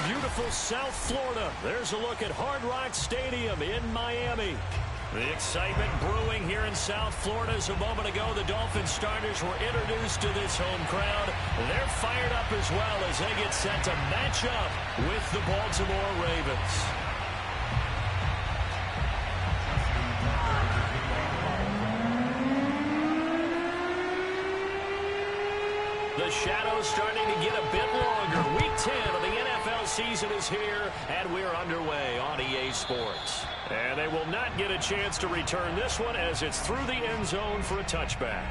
beautiful South Florida. There's a look at Hard Rock Stadium in Miami. The excitement brewing here in South Florida. As a moment ago, the Dolphins starters were introduced to this home crowd. They're fired up as well as they get set to match up with the Baltimore Ravens. The shadow's starting to get a bit longer. Week 10 of the NFL season is here, and we're underway on EA Sports. And they will not get a chance to return this one as it's through the end zone for a touchback.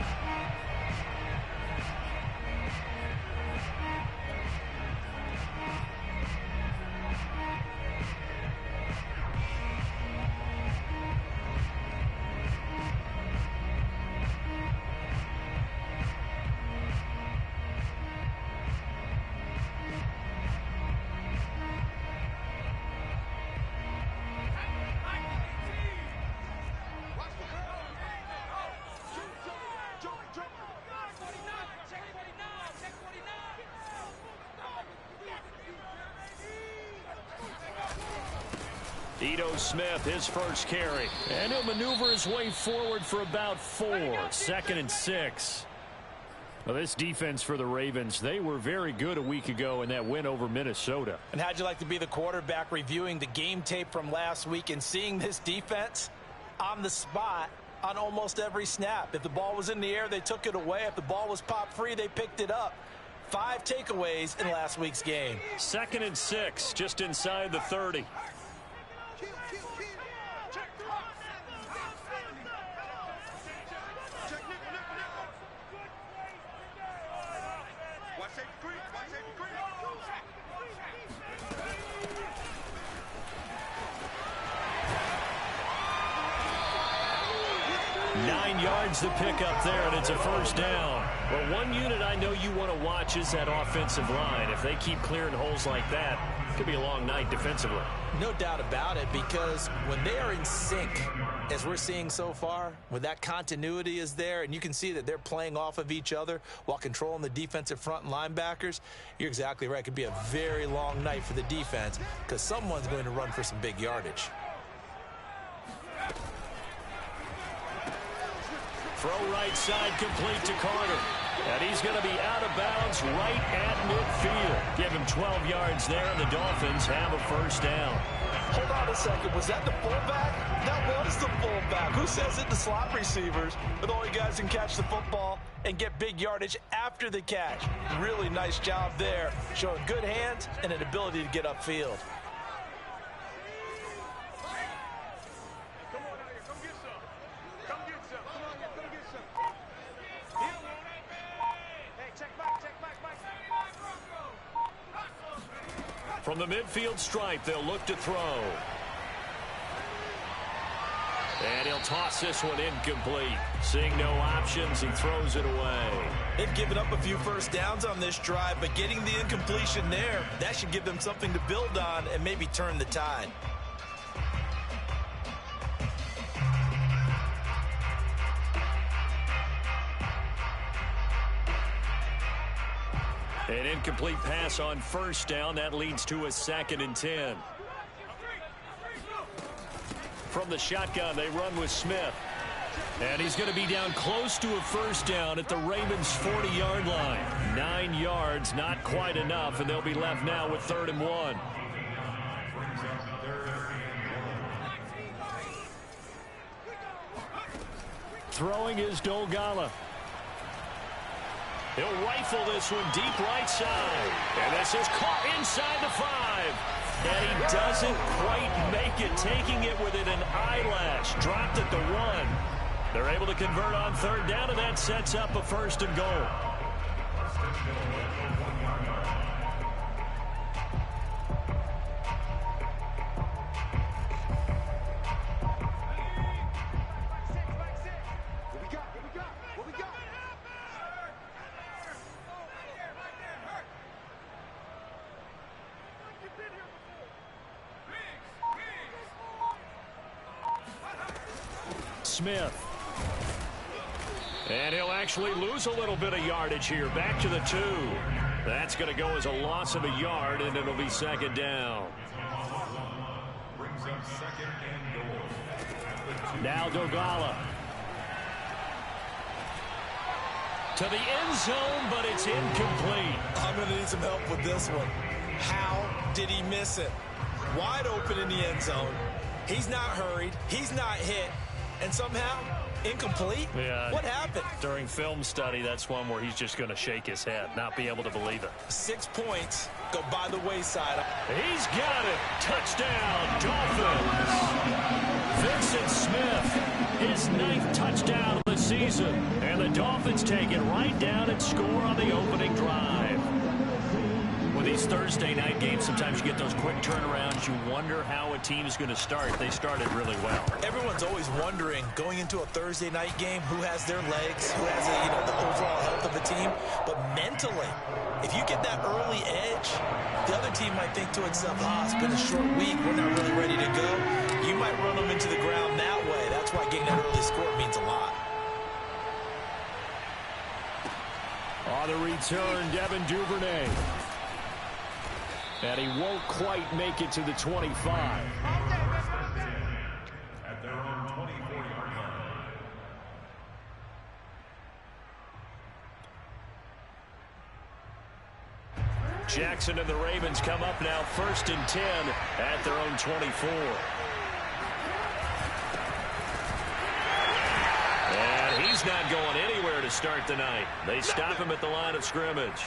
Smith, his first carry. And he'll maneuver his way forward for about 4. 2nd and 6. Well, this defense for the Ravens, they were very good a week ago in that win over Minnesota. And how'd you like to be the quarterback reviewing the game tape from last week and seeing this defense on the spot on almost every snap? If the ball was in the air, they took it away. If the ball was popped free, they picked it up. 5 takeaways in last week's game. 2nd and 6, just inside the 30. The pickup there, and it's a first down. Well, one unit I know you want to watch is that offensive line. If they keep clearing holes like that, it could be a long night defensively. No doubt about it, because when they are in sync, as we're seeing so far, when that continuity is there, and you can see that they're playing off of each other while controlling the defensive front and linebackers, you're exactly right. It could be a very long night for the defense because someone's going to run for some big yardage. Throw right side complete to Carter. And he's going to be out of bounds right at midfield. Give him 12 yards there, and the Dolphins have a first down. Hold on a second. Was that the fullback? That was the fullback. Who says it? The slot receivers. But the only guys can catch the football and get big yardage after the catch. Really nice job there, showing good hands and an ability to get upfield. From the midfield stripe, they'll look to throw. And he'll toss this one incomplete. Seeing no options, he throws it away. They've given up a few first downs on this drive, but getting the incompletion there, that should give them something to build on and maybe turn the tide. An incomplete pass on first down. That leads to a 2nd and 10. From the shotgun, they run with Smith. And he's going to be down close to a first down at the Ravens' 40-yard line. 9 yards, not quite enough, and they'll be left now with 3rd and 1. Throwing is Dolgala. He'll rifle this one deep right side. And this is caught inside the 5. And he doesn't quite make it, taking it within an eyelash. Dropped at the 1. They're able to convert on 3rd down, and that sets up a 1st and goal. Smith. And he'll actually lose a little bit of yardage here. Back to the 2. That's going to go as a loss of a yard, and it'll be second down. Brings up second and goal. Now Dogala. To the end zone, but it's incomplete. I'm going to need some help with this one. How did he miss it? Wide open in the end zone. He's not hurried. He's not hit. And somehow, incomplete? Yeah. What happened? During film study, that's one where he's just going to shake his head, not be able to believe it. 6 points go by the wayside. He's got it. Touchdown, Dolphins. Vincent Smith, his 9th touchdown of the season. And the Dolphins take it right down and score on the opening drive. With these Thursday night games, sometimes you get those quick turnarounds. You wonder how a team is going to start. They started really well. Everyone's always wondering, going into a Thursday night game, who has their legs, who has the overall health of the team. But mentally, if you get that early edge, the other team might think to itself, it's been a short week, we're not really ready to go. You might run them into the ground that way. That's why getting that early score means a lot. On the return, Devin Duvernay. And he won't quite make it to the 25. At their own 24-yard line. Jackson and the Ravens come up now 1st and 10 at their own 24. And he's not going anywhere to start the night. They stop him at the line of scrimmage.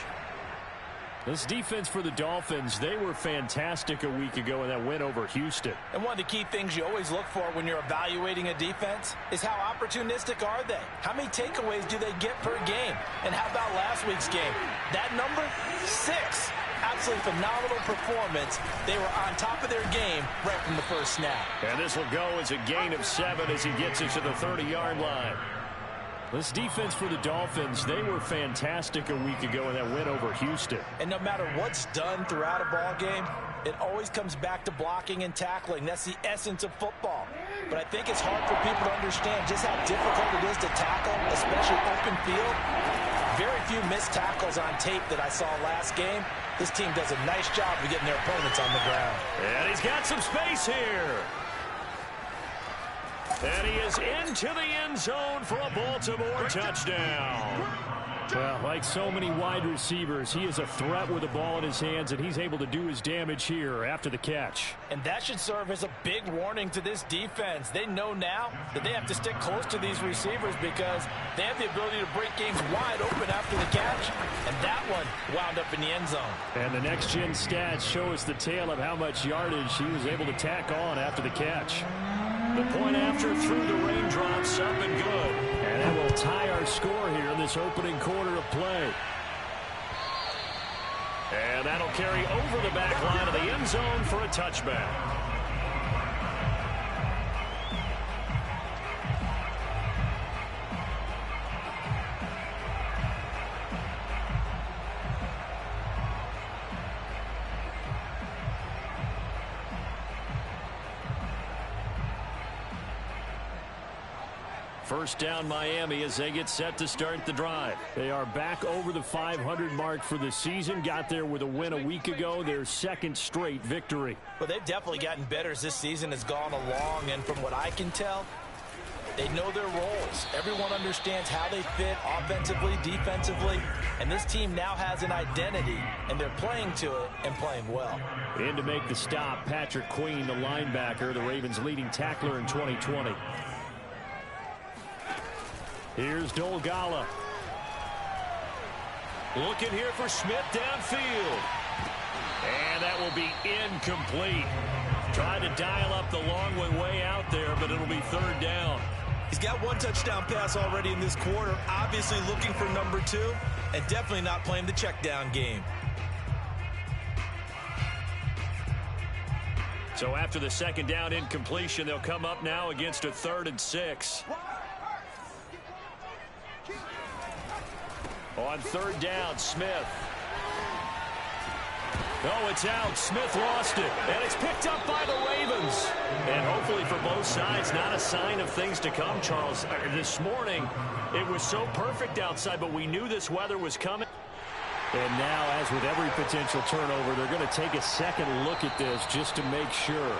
This defense for the Dolphins, they were fantastic a week ago in that win over Houston. And one of the key things you always look for when you're evaluating a defense is how opportunistic are they? How many takeaways do they get per game? And how about last week's game? That number, 6. Absolutely phenomenal performance. They were on top of their game right from the first snap. And this will go as a gain of 7 as he gets it to the 30-yard line. This defense for the Dolphins, they were fantastic a week ago in that win over Houston. And no matter what's done throughout a ball game, it always comes back to blocking and tackling. That's the essence of football. But I think it's hard for people to understand just how difficult it is to tackle, especially open field. Very few missed tackles on tape that I saw last game. This team does a nice job of getting their opponents on the ground. And he's got some space here. And he is into the end zone for a Baltimore touchdown. Well, like so many wide receivers, he is a threat with the ball in his hands, and he's able to do his damage here after the catch. And that should serve as a big warning to this defense. They know now that they have to stick close to these receivers because they have the ability to break games wide open after the catch. And that one wound up in the end zone. And the next-gen stats show us the tale of how much yardage he was able to tack on after the catch. The point after through the raindrops, up and good. And that will tie our score here in this opening quarter of play. And that'll carry over the back line of the end zone for a touchback. First down Miami as they get set to start the drive. They are back over the 500 mark for the season. Got there with a win a week ago. Their 2nd straight victory. Well, they've definitely gotten better as this season has gone along. And from what I can tell, they know their roles. Everyone understands how they fit offensively, defensively. And this team now has an identity. And they're playing to it and playing well. In to make the stop, Patrick Queen, the linebacker, the Ravens' leading tackler in 2020. Here's Dolgala. Looking here for Smith downfield. And that will be incomplete. Trying to dial up the long way out there, but it'll be 3rd down. He's got 1 touchdown pass already in this quarter. Obviously looking for number 2. And definitely not playing the check down game. So after the 2nd down incompletion, they'll come up now against a 3rd and 6. On 3rd down, Smith. Oh, it's out. Smith lost it. And it's picked up by the Ravens. And hopefully for both sides, not a sign of things to come, Charles. This morning, it was so perfect outside, but we knew this weather was coming. And now, as with every potential turnover, they're going to take a second look at this just to make sure.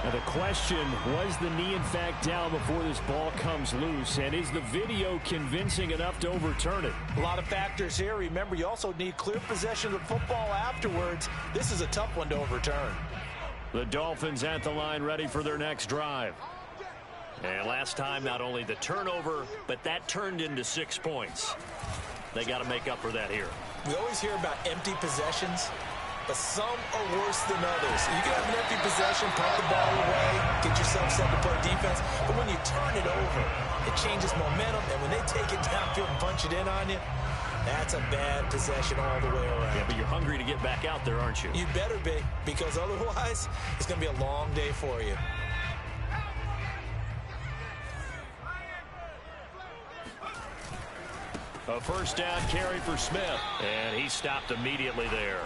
Now the question, was the knee in fact down before this ball comes loose? And is the video convincing enough to overturn it? A lot of factors here. Remember, you also need clear possession of the football afterwards. This is a tough one to overturn. The Dolphins at the line, ready for their next drive. And last time, not only the turnover, but that turned into 6 points. They got to make up for that here. We always hear about empty possessions, but some are worse than others. You can have an empty possession, pump the ball away, get yourself set to play defense, but when you turn it over, it changes momentum, and when they take it downfield and punch it in on you, that's a bad possession all the way around. Yeah, but you're hungry to get back out there, aren't you? You better be, because otherwise, it's going to be a long day for you. A first down carry for Smith, and he stopped immediately there.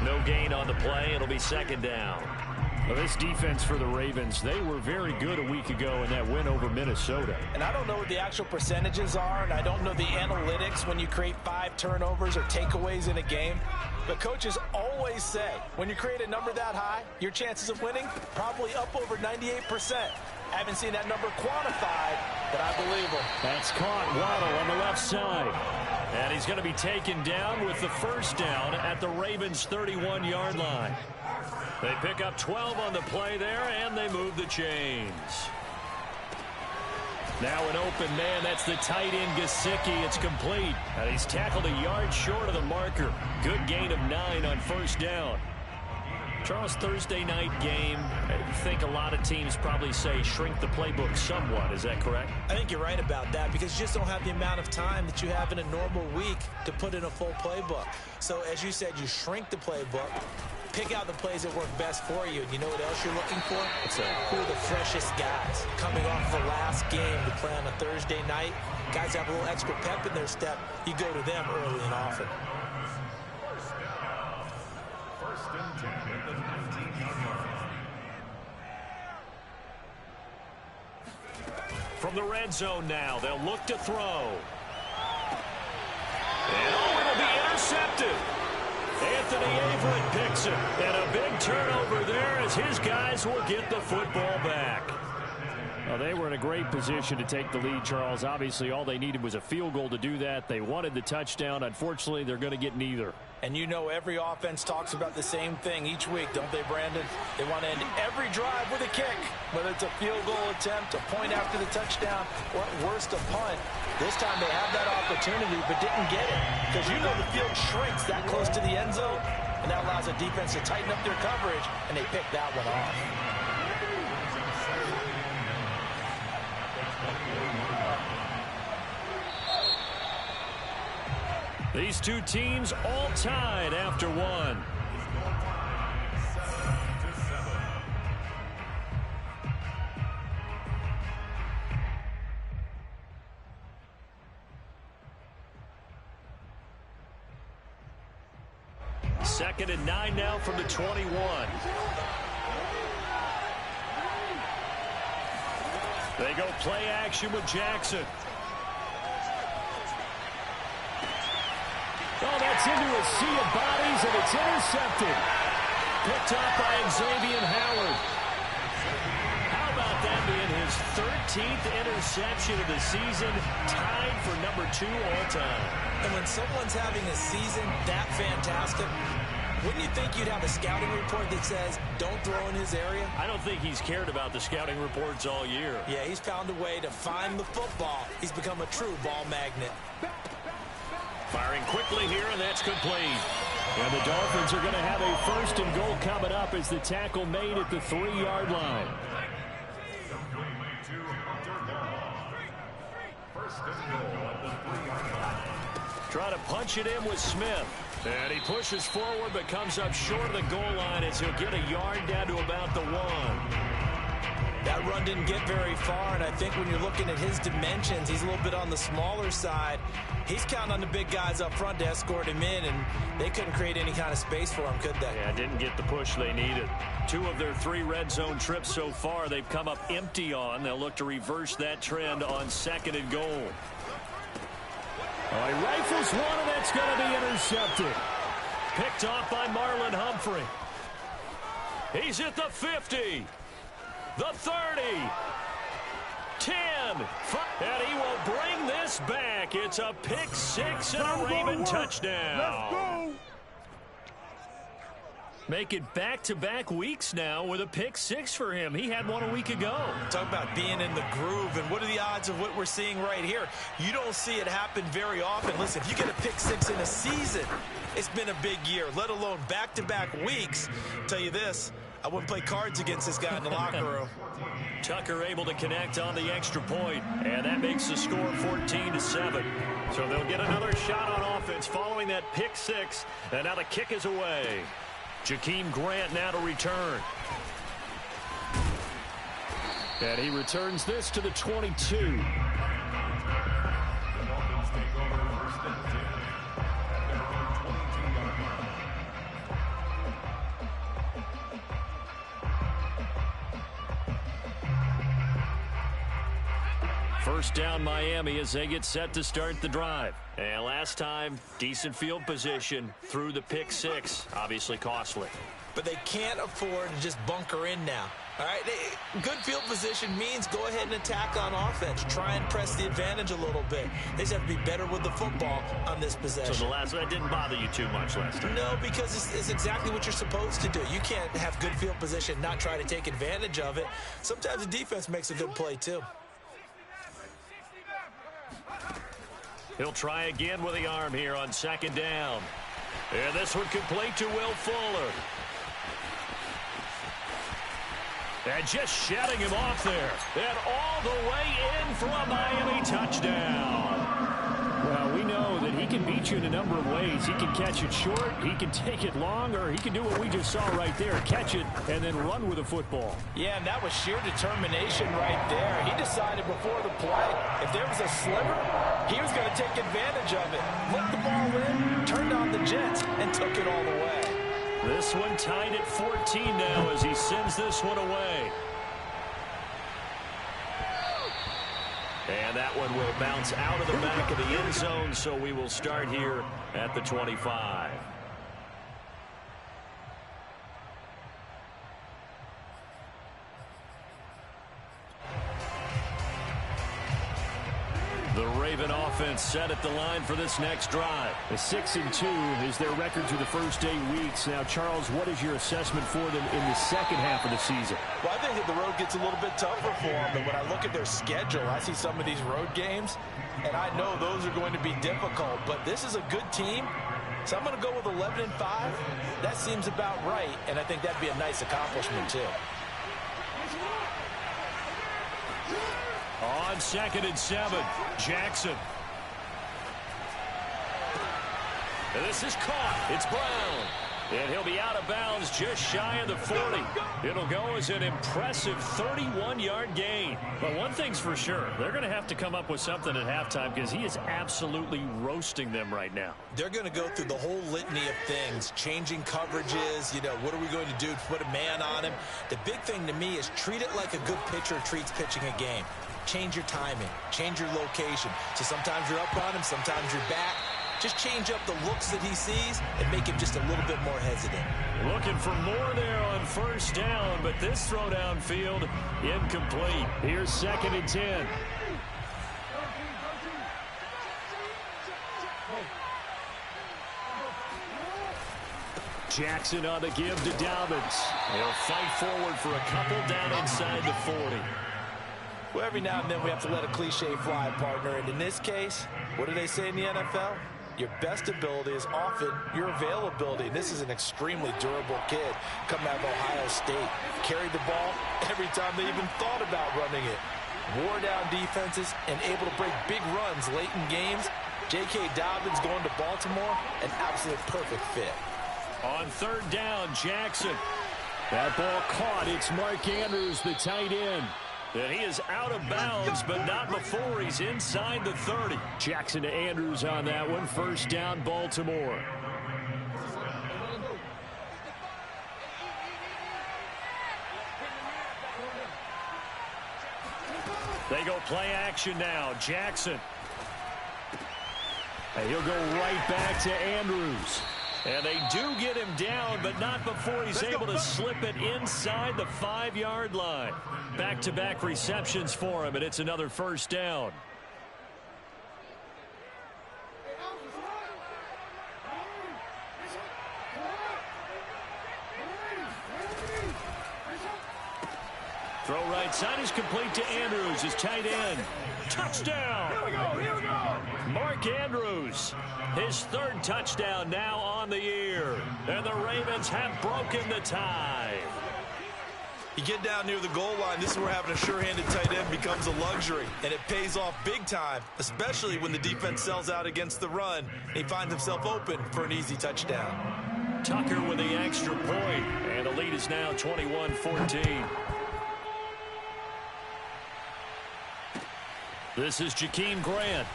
No gain on the play. It'll be second down. Well, this defense for the Ravens, they were very good a week ago in that win over Minnesota. And I don't know what the actual percentages are, and I don't know the analytics when you create 5 turnovers or takeaways in a game. But coaches always say, when you create a number that high, your chances of winning probably up over 98%. I haven't seen that number quantified, but I believe him. That's caught. Waddle on the left side. And he's going to be taken down with the first down at the Ravens' 31-yard line. They pick up 12 on the play there, and they move the chains. Now an open man. That's the tight end, Gesicki. It's complete. And he's tackled a yard short of the marker. Good gain of 9 on first down. Charles, Thursday night game, I think a lot of teams probably say shrink the playbook somewhat. Is that correct? I think you're right about that because you just don't have the amount of time that you have in a normal week to put in a full playbook. So as you said, you shrink the playbook, pick out the plays that work best for you. And you know what else you're looking for? Who are the freshest guys coming off the last game to play on a Thursday night? Guys have a little extra pep in their step. You go to them early and often. First and 10 at the 19-yard line. From the red zone now, they'll look to throw. And it'll be intercepted. Anthony Averett picks it. And a big turnover there as his guys will get the football back. Well, they were in a great position to take the lead, Charles. Obviously, all they needed was a field goal to do that. They wanted the touchdown. Unfortunately, they're going to get neither. And you know every offense talks about the same thing each week, don't they, Brandon? They want to end every drive with a kick, whether it's a field goal attempt, a point after the touchdown, or at worst a punt. This time they have that opportunity but didn't get it because you know the field shrinks that close to the end zone, and that allows the defense to tighten up their coverage, and they picked that one off. These two teams all tied after one. Second and 9 now from the 21. They go play action with Jackson. Oh, that's into a sea of bodies, and it's intercepted. Picked up by Xavier Howard. How about that being his 13th interception of the season, tied for number 2 all time. And when someone's having a season that fantastic, wouldn't you think you'd have a scouting report that says, don't throw in his area? I don't think he's cared about the scouting reports all year. Yeah, he's found a way to find the football. He's become a true ball magnet. Firing quickly here, and that's complete. And the Dolphins are going to have a first and goal coming up as the tackle made at the 3-yard line. First and goal at the 3-yard line. Try to punch it in with Smith. And he pushes forward but comes up short of the goal line as he'll get a yard down to about the 1. That run didn't get very far, and I think when you're looking at his dimensions, he's a little bit on the smaller side. He's counting on the big guys up front to escort him in, and they couldn't create any kind of space for him, could they? Yeah, didn't get the push they needed. 2 of their 3 red zone trips so far, they've come up empty on. They'll look to reverse that trend on second and goal. Oh, he rifles one, and that's going to be intercepted. Picked off by Marlon Humphrey. He's at the 50, the 30, 10, 5, and he will bring this back. It's a pick six and a Raven touchdown. Let's go. Making back-to-back weeks now with a pick six for him. He had one a week ago. Talk about being in the groove, and what are the odds of what we're seeing right here? You don't see it happen very often. Listen, if you get a pick six in a season, it's been a big year, let alone back-to-back weeks. I'll tell you this, I wouldn't play cards against this guy in the locker room. Tucker able to connect on the extra point, and that makes the score 14-7. So they'll get another shot on offense following that pick six, and now the kick is away. Jakeem Grant now to return. And he returns this to the 22. The Dolphins take over 1st and 10 at their own 22-yard line. First down Miami as they get set to start the drive. And last time, decent field position through the pick six. Obviously costly. But they can't afford to just bunker in now. All right, good field position means go ahead and attack on offense. Try and press the advantage a little bit. They just have to be better with the football on this possession. So that didn't bother you too much last time? No, because it's exactly what you're supposed to do. You can't have good field position, not try to take advantage of it. Sometimes the defense makes a good play too. He'll try again with the arm here on second down. And this one complete to Will Fuller. And just shutting him off there. And all the way in for a Miami touchdown. Well, we know that he can beat you in a number of ways. He can catch it short, he can take it long, or he can do what we just saw right there, catch it and then run with the football. Yeah, and that was sheer determination right there. He decided before the play, if there was a sliver, he was going to take advantage of it. Let the ball in, turned on the Jets, and took it all the way. This one tied at 14 now as he sends this one away. And that one will bounce out of the back of the end zone, so we will start here at the 25. The Raven offense set at the line for this next drive. A 6-2 is their record through the first 8 weeks. Now, Charles, what is your assessment for them in the second half of the season? Well, I think that the road gets a little bit tougher for them. But when I look at their schedule, I see some of these road games, and I know those are going to be difficult. But this is a good team, so I'm going to go with 11-5. That seems about right, and I think that'd be a nice accomplishment, too. On 2nd and 7, Jackson. And this is caught. It's Brown. And he'll be out of bounds just shy of the 40. It'll go as an impressive 31-yard gain. But one thing's for sure, they're going to have to come up with something at halftime because he is absolutely roasting them right now. They're going to go through the whole litany of things, changing coverages, what are we going to do to put a man on him? The big thing to me is treat it like a good pitcher treats pitching a game. Change your timing, change your location. So sometimes you're up on him, sometimes you're back. Just change up the looks that he sees and make him just a little bit more hesitant. Looking for more there on first down, but this throw downfield incomplete. Here's 2nd and 10. Jackson on the give to Dobbins. He'll fight forward for a couple down inside the 40. Well, every now and then we have to let a cliche fly, partner. And in this case, what do they say in the NFL? Your best ability is often your availability. And this is an extremely durable kid coming out of Ohio State. Carried the ball every time they even thought about running it. Wore down defenses and able to break big runs late in games. J.K. Dobbins going to Baltimore, an absolute perfect fit. On 3rd down, Jackson. That ball caught. It's Mark Andrews, the tight end. And he is out of bounds, but not before he's inside the 30. Jackson to Andrews on that one. First down, Baltimore. They go play action now. Jackson. And he'll go right back to Andrews. And they do get him down, but not before he's able to slip it inside the 5-yard line. Back-to-back receptions for him, and it's another first down. Throw right side is complete to Andrews, his tight end. Touchdown! Here we go! Mark Andrews, his 3rd touchdown now on the year. And the Ravens have broken the tie. You get down near the goal line, this is where having a sure-handed tight end becomes a luxury, and it pays off big time, especially when the defense sells out against the run. He finds himself open for an easy touchdown. Tucker with the extra point, and the lead is now 21-14. This is Jakeem Grant.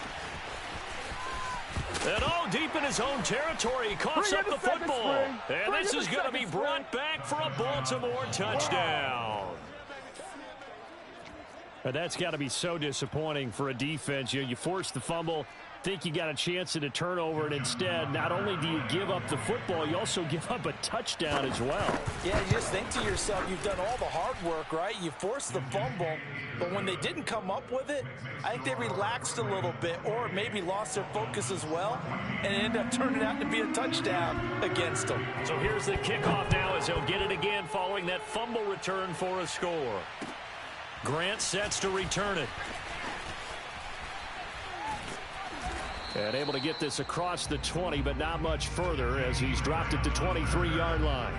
And deep in his own territory, he coughs up the football. And this is going to be brought back for a Baltimore touchdown. And that's got to be so disappointing for a defense. You force the fumble, think you got a chance at a turnover, and instead, not only do you give up the football, you also give up a touchdown as well. Yeah, you just think to yourself, you've done all the hard work, right? You forced the fumble, but when they didn't come up with it, I think they relaxed a little bit or maybe lost their focus as well, and it ended up turning out to be a touchdown against them. So here's the kickoff now as he'll get it again following that fumble return for a score. Grant sets to return it. And able to get this across the 20, but not much further as he's dropped it to 23-yard line.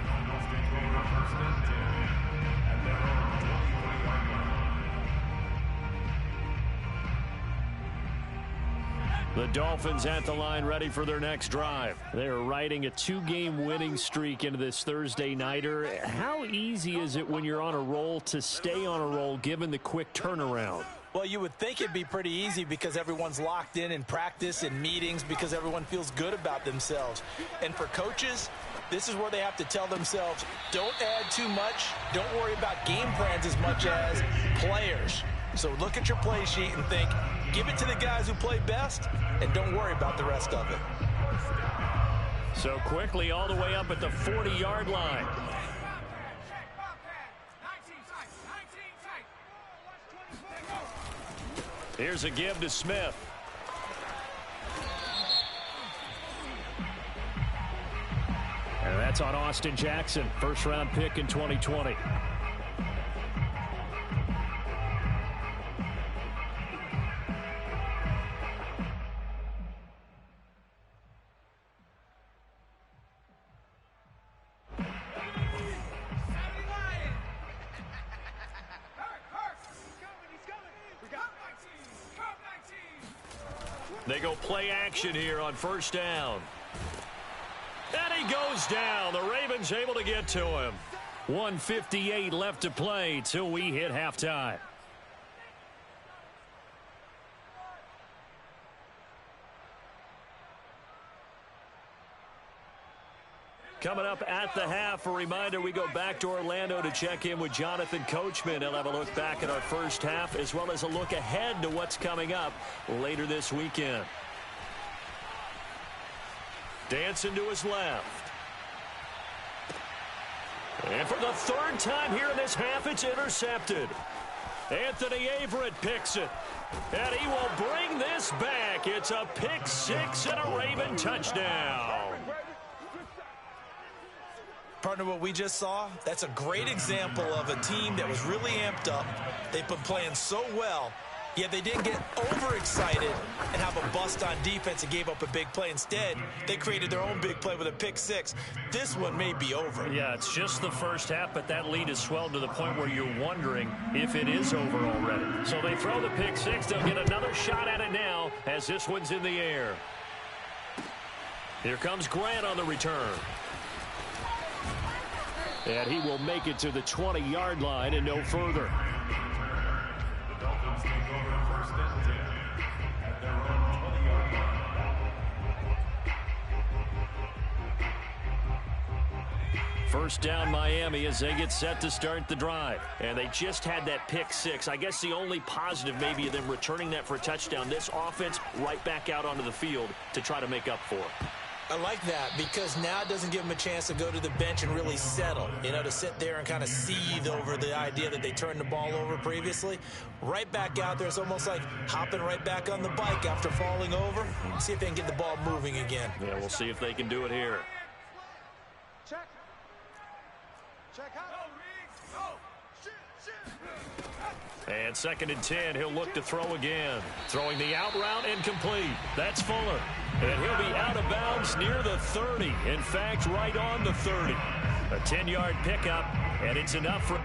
The Dolphins at the line ready for their next drive. They're riding a 2-game winning streak into this Thursday nighter. How easy is it when you're on a roll to stay on a roll given the quick turnaround? Well, you would think it'd be pretty easy because everyone's locked in practice and meetings because everyone feels good about themselves. And for coaches, this is where they have to tell themselves, don't add too much. Don't worry about game plans as much as players. So look at your play sheet and think, give it to the guys who play best, and don't worry about the rest of it. So quickly all the way up at the 40-yard line. Here's a give to Smith. And that's on Austin Jackson, first-round pick in 2020. They go play action here on first down. And he goes down. The Ravens able to get to him. 1:58 left to play till we hit halftime. Coming up at the half, a reminder, we go back to Orlando to check in with Jonathan Coachman. He'll have a look back at our first half as well as a look ahead to what's coming up later this weekend. Dancing to his left. And for the 3rd time here in this half, it's intercepted. Anthony Averett picks it. And he will bring this back. It's a pick 6 and a Raven touchdown. Partner, what we just saw, that's a great example of a team that was really amped up. They've been playing so well, yet they didn't get overexcited and have a bust on defense and gave up a big play. Instead, they created their own big play with a pick 6. This one may be over. Yeah, it's just the first half, but that lead has swelled to the point where you're wondering if it is over already. So they throw the pick 6. They'll get another shot at it now as this one's in the air. Here comes Grant on the return. And he will make it to the 20-yard line and no further. The Dolphins take over first and 10 at their own 20-yard line. First down Miami as they get set to start the drive. And they just had that pick six. I guess the only positive maybe of them returning that for a touchdown. This offense right back out onto the field to try to make up for it. I like that because now it doesn't give them a chance to go to the bench and really settle, to sit there and kind of seethe over the idea that they turned the ball over previously. Right back out there, it's almost like hopping right back on the bike after falling over. See if they can get the ball moving again. Yeah, we'll see if they can do it here. Check. Check out. And 2nd and 10, he'll look to throw again. Throwing the out route incomplete. That's Fuller. And he'll be out of bounds near the 30. In fact, right on the 30. A 10-yard pickup, and it's enough for...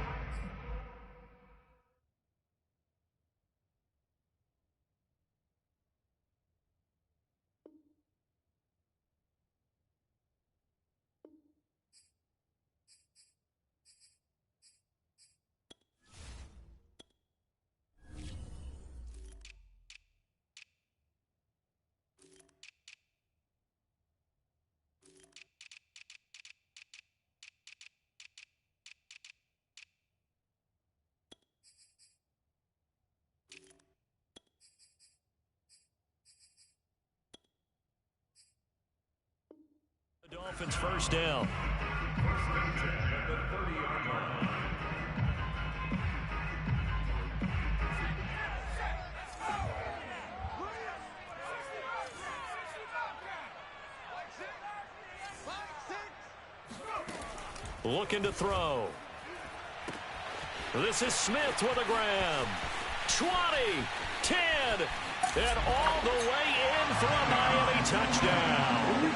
The Dolphins first down. First and 10 at the 30-yard line. Looking to throw. This is Smith with a grab. 20, 10, and all the way in for a Miami touchdown.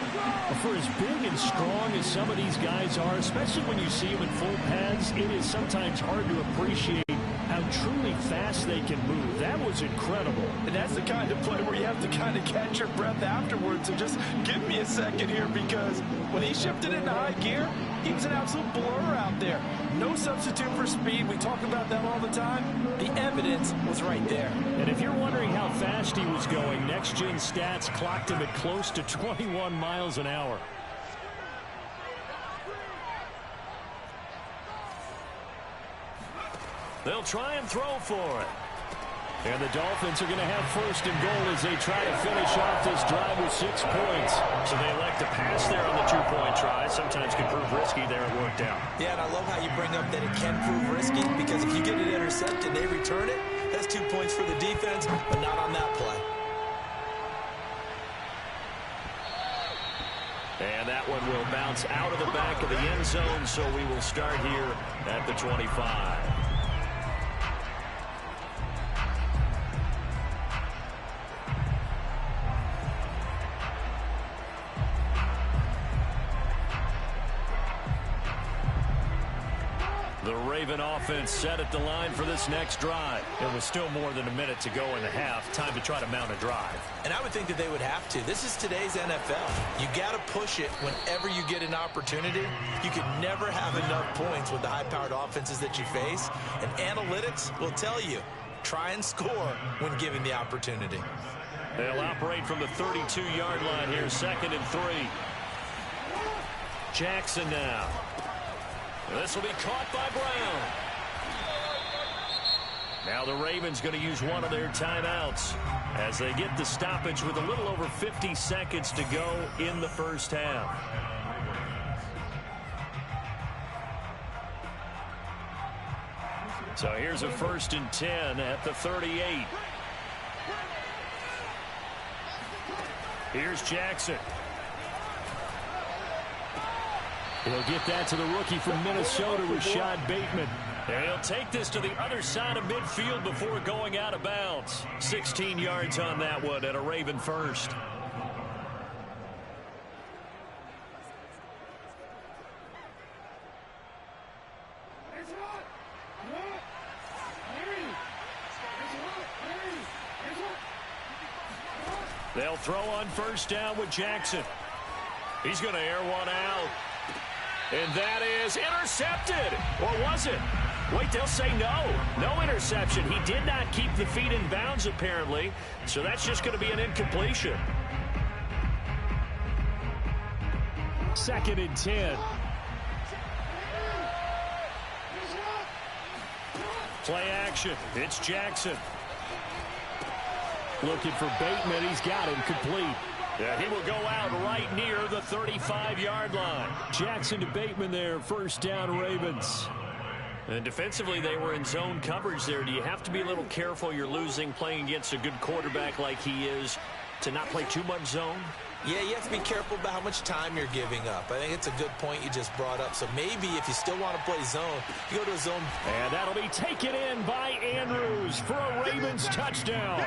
For as big and strong as some of these guys are, especially when you see them in full pads, it is sometimes hard to appreciate how truly fast they can move. That was incredible. And that's the kind of play where you have to kind of catch your breath afterwards. So just give me a second here, because when he shifted into high gear, he was an absolute blur out there. No substitute for speed. We talk about that all the time. The evidence was right there. And if you're wondering how fast he was going, Next Gen Stats clocked him at close to 21 miles an hour. They'll try and throw for it. And the Dolphins are going to have 1st and goal as they try to finish off this drive with 6 points. So they elect to pass there on the 2-point try. Sometimes can prove risky there. It worked out. Yeah, and I love how you bring up that it can prove risky, because if you get it intercepted and they return it, that's 2 points for the defense, but not on that play. And that one will bounce out of the back of the end zone, so we will start here at the 25. The Raven offense set at the line for this next drive. There was still more than a minute to go in the half. Time to try to mount a drive. And I would think that they would have to. This is today's NFL. You got to push it whenever you get an opportunity. You can never have enough points with the high-powered offenses that you face. And analytics will tell you, try and score when given the opportunity. They'll operate from the 32-yard line here, 2nd and 3. Jackson now. This will be caught by Brown. Now the Ravens going to use one of their timeouts as they get the stoppage with a little over 50 seconds to go in the first half. So here's a 1st and 10 at the 38. Here's Jackson. He'll get that to the rookie from Minnesota, Rashad Bateman. And he'll take this to the other side of midfield before going out of bounds. 16 yards on that one at a Raven first. They'll throw on 1st down with Jackson. He's going to air one out. And that is intercepted. Or was it? Wait, they'll say no. No interception. He did not keep the feet in bounds, apparently. So that's just going to be an incompletion. 2nd and 10. Play action. It's Jackson. Looking for Bateman. He's got him complete. Yeah, he will go out right near the 35-yard line. Jackson to Bateman there. First down, Ravens. And defensively, they were in zone coverage there. Do you have to be a little careful? You're losing playing against a good quarterback like he is to not play too much zone? Yeah, you have to be careful about how much time you're giving up. I think it's a good point you just brought up. So maybe if you still want to play zone, you go to a zone. And that'll be taken in by Andrews for a Ravens touchdown.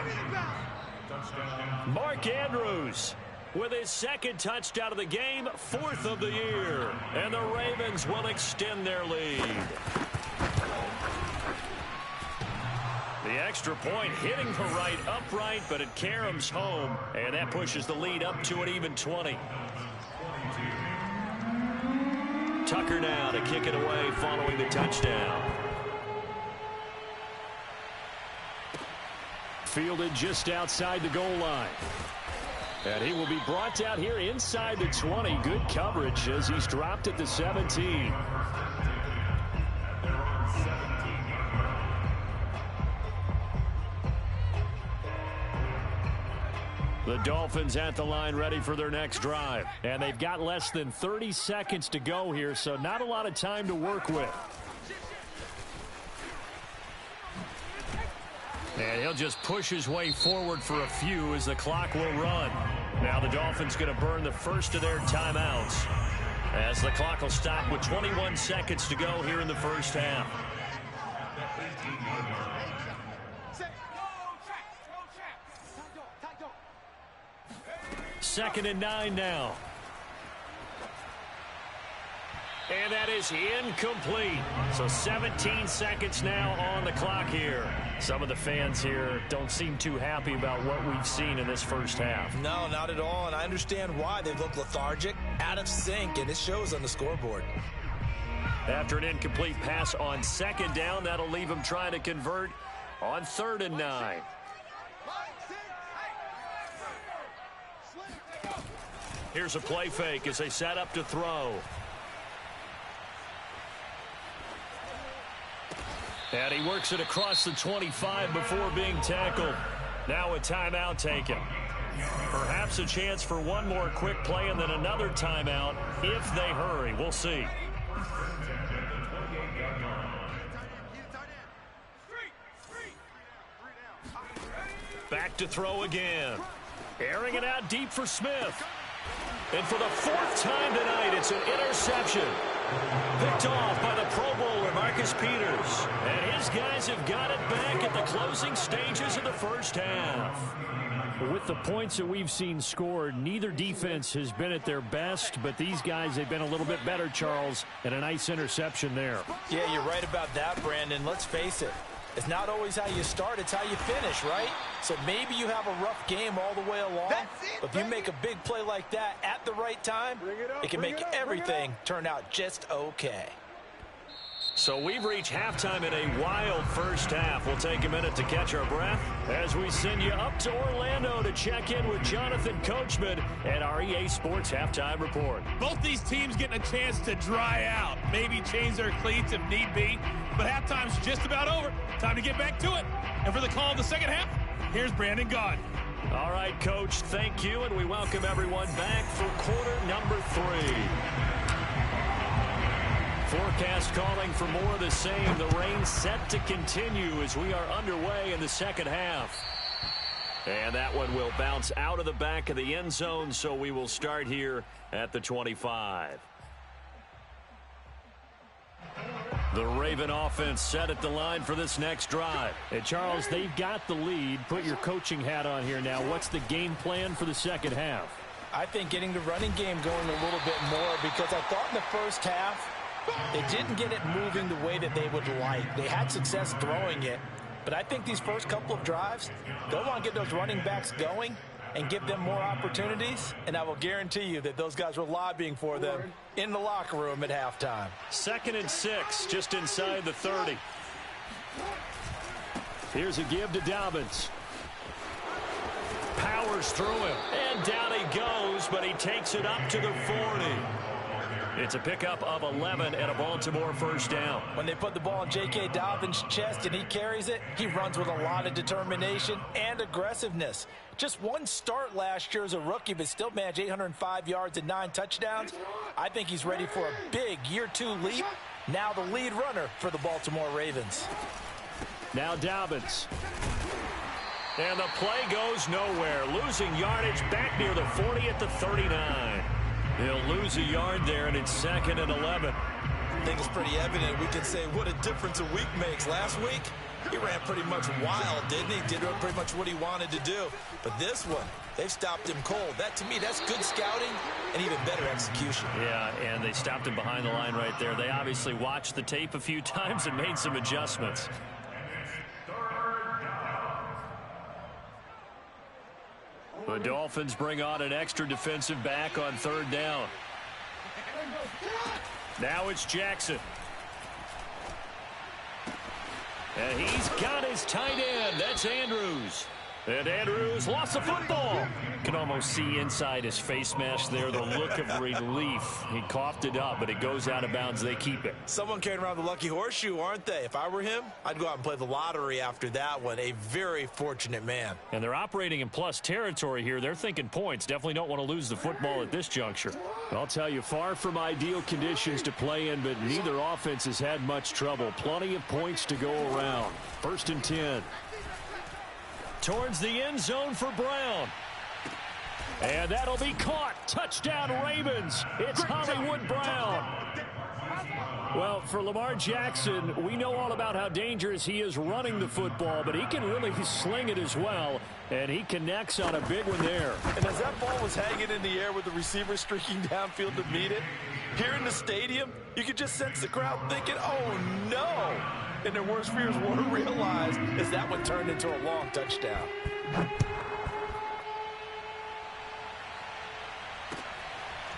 Mark Andrews with his second touchdown of the game, 4th of the year. And the Ravens will extend their lead. The extra point hitting the right upright, but it caroms home, and that pushes the lead up to an even 20. Tucker now to kick it away following the touchdown. Fielded just outside the goal line. And he will be brought down here inside the 20. Good coverage as he's dropped at the 17. The Dolphins at the line ready for their next drive. And they've got less than 30 seconds to go here, so not a lot of time to work with. And he'll just push his way forward for a few as the clock will run. Now the Dolphins going to burn the first of their timeouts as the clock will stop with 21 seconds to go here in the first half. Second and 9 now. And that is incomplete. So 17 seconds now on the clock here. Some of the fans here don't seem too happy about what we've seen in this first half. No, not at all, and I understand why. They look lethargic, out of sync, and it shows on the scoreboard. After an incomplete pass on second down, that'll leave them trying to convert on 3rd and 9. Here's a play fake as they set up to throw. And he works it across the 25 before being tackled. Now a timeout taken. Perhaps a chance for one more quick play and then another timeout if they hurry. We'll see. Back to throw again. Airing it out deep for Smith. And for the 4th time tonight, it's an interception. Picked off by the Pro Bowler, Marcus Peters. And his guys have got it back at the closing stages of the first half. With the points that we've seen scored, neither defense has been at their best, but these guys, they've been a little bit better, Charles, and a nice interception there. Yeah, you're right about that, Brandon. Let's face it. It's not always how you start, it's how you finish, right? So maybe you have a rough game all the way along, but if you make a big play like that at the right time, it can make everything turn out just okay. So we've reached halftime in a wild first half. We'll take a minute to catch our breath as we send you up to Orlando to check in with Jonathan Coachman at our EA Sports Halftime Report. Both these teams getting a chance to dry out, maybe change their cleats if need be, but halftime's just about over. Time to get back to it. And for the call of the second half, here's Brandon Gaud. All right, Coach, thank you, and we welcome everyone back for quarter number 3. Forecast calling for more of the same. The rain set to continue as we are underway in the second half. And that one will bounce out of the back of the end zone, so we will start here at the 25. The Raven offense set at the line for this next drive. And Charles, they've got the lead. Put your coaching hat on here now. What's the game plan for the second half? I think getting the running game going a little bit more, because I thought in the first half they didn't get it moving the way that they would like. They had success throwing it, but I think these first couple of drives, they'll want to get those running backs going and give them more opportunities, and I will guarantee you that those guys were lobbying for them in the locker room at halftime. 2nd and 6, just inside the 30. Here's a give to Dobbins. Powers through him, and down he goes, but he takes it up to the 40. It's a pickup of 11 and a Baltimore first down. When they put the ball in J.K. Dobbins' chest and he carries it, he runs with a lot of determination and aggressiveness. Just one start last year as a rookie, but still managed 805 yards and 9 touchdowns. I think he's ready for a big year 2 leap. Now the lead runner for the Baltimore Ravens. Now Dobbins. And the play goes nowhere. Losing yardage back near the 40 at the 39. He'll lose a yard there, and it's 2nd and 11. I think it's pretty evident. We can say what a difference a week makes. Last week, he ran pretty much wild, didn't he? Did pretty much what he wanted to do. But this one, they've stopped him cold. That, to me, that's good scouting and even better execution. Yeah, and they stopped him behind the line right there. They obviously watched the tape a few times and made some adjustments. The Dolphins bring on an extra defensive back on 3rd down. Now it's Jackson. And he's got his tight end. That's Andrews. And Andrews lost the football. You can almost see inside his face mask there the look of relief. He coughed it up, but it goes out of bounds. They keep it. Someone carrying around the lucky horseshoe, aren't they? If I were him, I'd go out and play the lottery after that one. A very fortunate man. And they're operating in plus territory here. They're thinking points. Definitely don't want to lose the football at this juncture. I'll tell you, far from ideal conditions to play in, but neither offense has had much trouble. Plenty of points to go around. 1st and 10. Towards the end zone for Brown. And that'll be caught. Touchdown Ravens. It's Hollywood Brown. Well, for Lamar Jackson, we know all about how dangerous he is running the football, but he can really sling it as well, and he connects on a big one there. And as that ball was hanging in the air with the receiver streaking downfield to meet it, here in the stadium, you could just sense the crowd thinking, oh, no. And their worst fears were realized as that one turned into a long touchdown.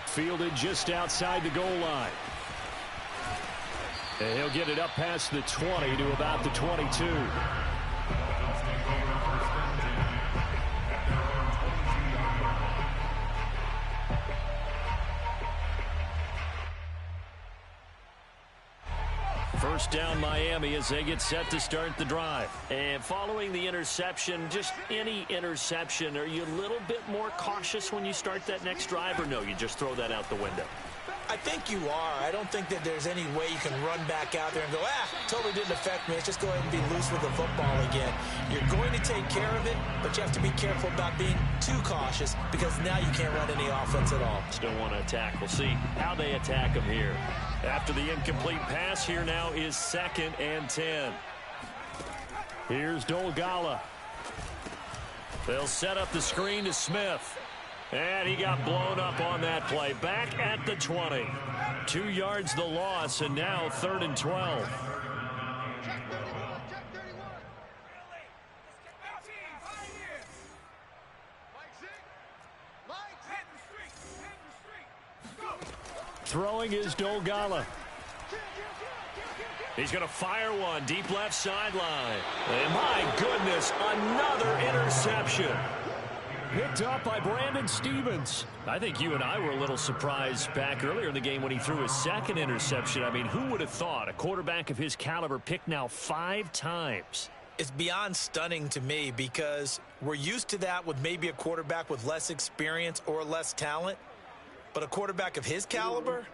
Fielded just outside the goal line. And he'll get it up past the 20 to about the 22. First down Miami as they get set to start the drive. And following the interception, just any interception, are you a little bit more cautious when you start that next drive, or no, you just throw that out the window? I think you are. I don't think that there's any way you can run back out there and go, totally didn't affect me. Let's just go ahead and be loose with the football again. You're going to take care of it, but you have to be careful about being too cautious because now you can't run any offense at all. Still want to attack. We'll see how they attack them here. After the incomplete pass, here now is 2nd and 10. Here's Dolgala. They'll set up the screen to Smith. And he got blown up on that play. Back at the 20. 2 yards the loss, and now 3rd and 12. Throwing is Dolgala. He's going to fire one deep left sideline. And my goodness, another interception. Picked up by Brandon Stevens. I think you and I were a little surprised back earlier in the game when he threw his 2nd interception. I mean, who would have thought a quarterback of his caliber picked now 5 times? It's beyond stunning to me because we're used to that with maybe a quarterback with less experience or less talent. But a quarterback of his caliber,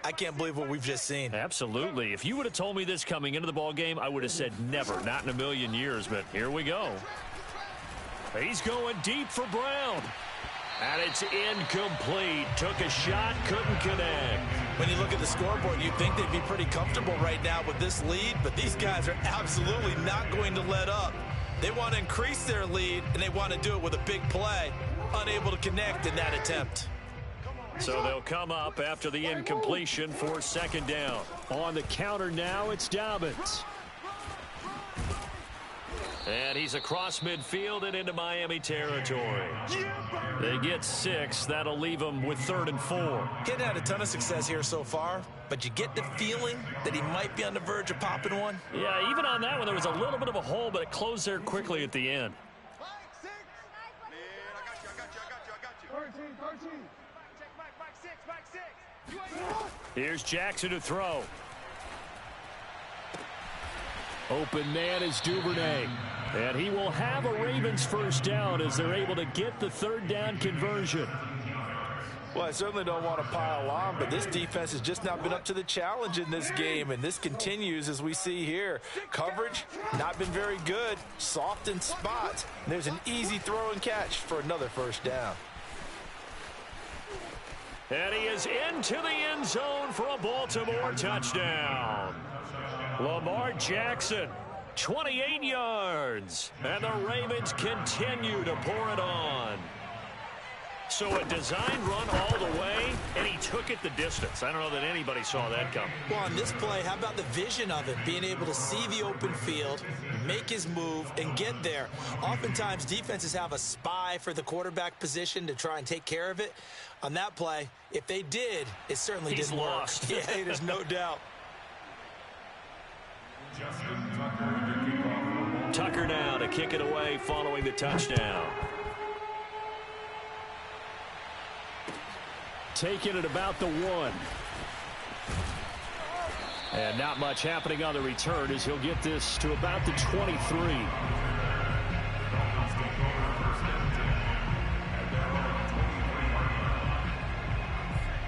I can't believe what we've just seen. Absolutely. If you would have told me this coming into the ball game, I would have said never, not in a million years. But here we go. He's going deep for Brown. And it's incomplete. Took a shot, couldn't connect. When you look at the scoreboard, you'd think they'd be pretty comfortable right now with this lead, but these guys are absolutely not going to let up. They want to increase their lead, and they want to do it with a big play. Unable to connect in that attempt. So they'll come up after the incompletion for 2nd down. On the counter now, it's Dobbins. And he's across midfield and into Miami territory. They get 6. That'll leave them with 3rd and 4. He's had a ton of success here so far, but you get the feeling that he might be on the verge of popping one. Yeah, even on that one, there was a little bit of a hole, but it closed there quickly at the end. I got you. 13. Check back 6. Here's Jackson to throw. Open man is Duvernay. And he will have a Ravens first down as they're able to get the third down conversion. Well, I certainly don't want to pile on, but this defense has just not been up to the challenge in this game, and this continues as we see here. Coverage, not been very good, soft in spots. There's an easy throw and catch for another first down. And he is into the end zone for a Baltimore touchdown. Lamar Jackson, 28 yards. And the Ravens continue to pour it on. So a designed run all the way, and he took it the distance. I don't know that anybody saw that coming. Well, on this play, how about the vision of it? Being able to see the open field, make his move, and get there. Oftentimes, defenses have a spy for the quarterback position to try and take care of it. On that play, if they did, it certainly didn't work. Yeah, there's no doubt. Tucker now to kick it away following the touchdown. Taking it about the 1. And not much happening on the return as he'll get this to about the 23.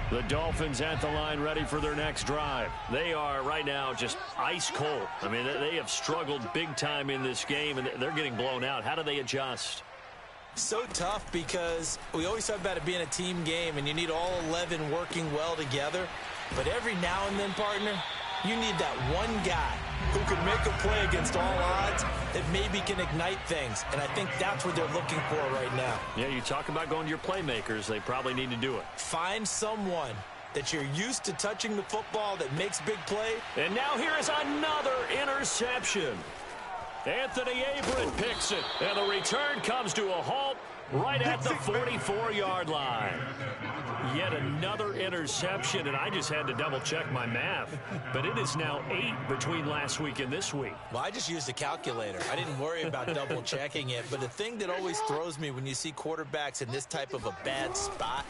The Dolphins at the line ready for their next drive. They are right now just ice cold. I mean, they have struggled big time in this game, and they're getting blown out. How do they adjust? So tough because we always talk about it being a team game, and you need all 11 working well together. But every now and then, partner, you need that one guy who can make a play against all odds that maybe can ignite things. And I think that's what they're looking for right now. Yeah, you talk about going to your playmakers. They probably need to do it. Find someone that you're used to touching the football that makes big play. And now here is another interception. Anthony Abram picks it, and the return comes to a halt right at the 44-yard line. Yet another interception, and I just had to double-check my math. But it is now 8 between last week and this week. Well, I just used a calculator. I didn't worry about double-checking it. But the thing that always throws me when you see quarterbacks in this type of a bad spot,